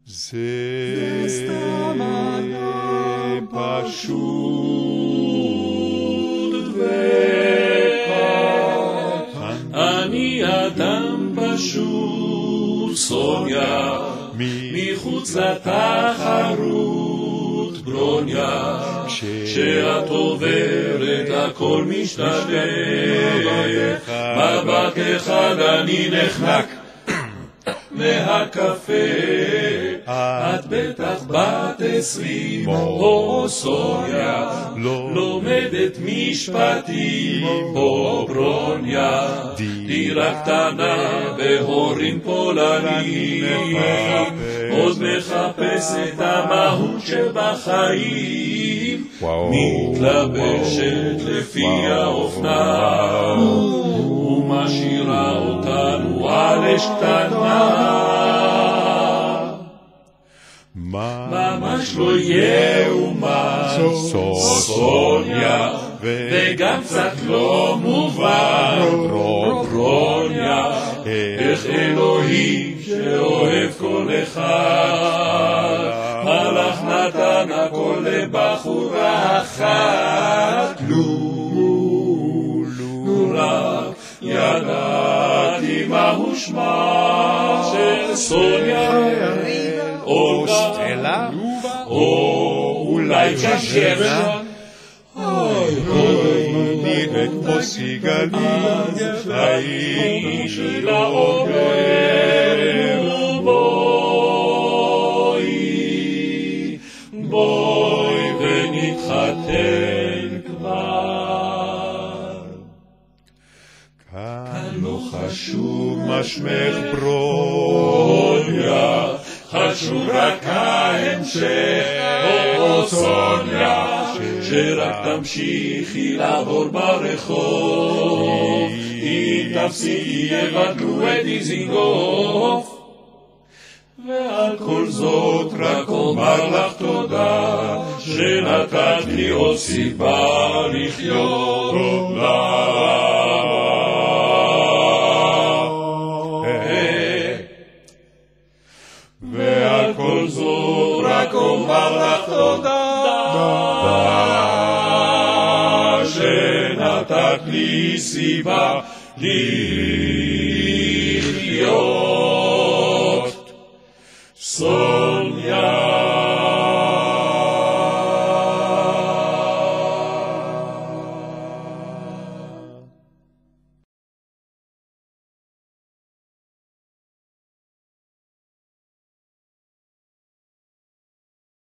זה סתם אדם פשוט וקטן. אני אדם פשוט, סוניה, מחוץ לתחרות, ברוניה, כשאת עוברת הכל משתנה, מבט אחד אני נחנק מהקפה. את בטח בת 20 או סוניה, לומדת משפטים או ברוניה, דירה קטנה בהורים פולנים, עוד מחפשת המהות שבחיים, מתלבשת לפי האופנה ומשאירה אותנו על אש קטנה. ממש לא יאומן, סוניה, וגם קצת לא מובן, ברוניה, איך אלוהים שאוהב כל אחד, מלאך נתן הכל לבחורה אחת. לו רק ידעתי מהו שמה של סוניה, או סטלה, או אולי ג'שרן, אוי נראית כמו סיגנית, חיים שלה עובר, בואי ונתחתן כבר. כאן לא חשוב מה שמך ברוניה, חשוב רק ההמשך, או סוניה, שרק תמשיכי לעבור ברחוב, אם תפסיקי יבטלו את דיזינגוף. ועל כל זאת רק אומר לך תודה, שנתת לי עוד סיבה לחיות לה. ועל כל זאת רק אומר לך תודה, שנתת לי סיבה לחיות.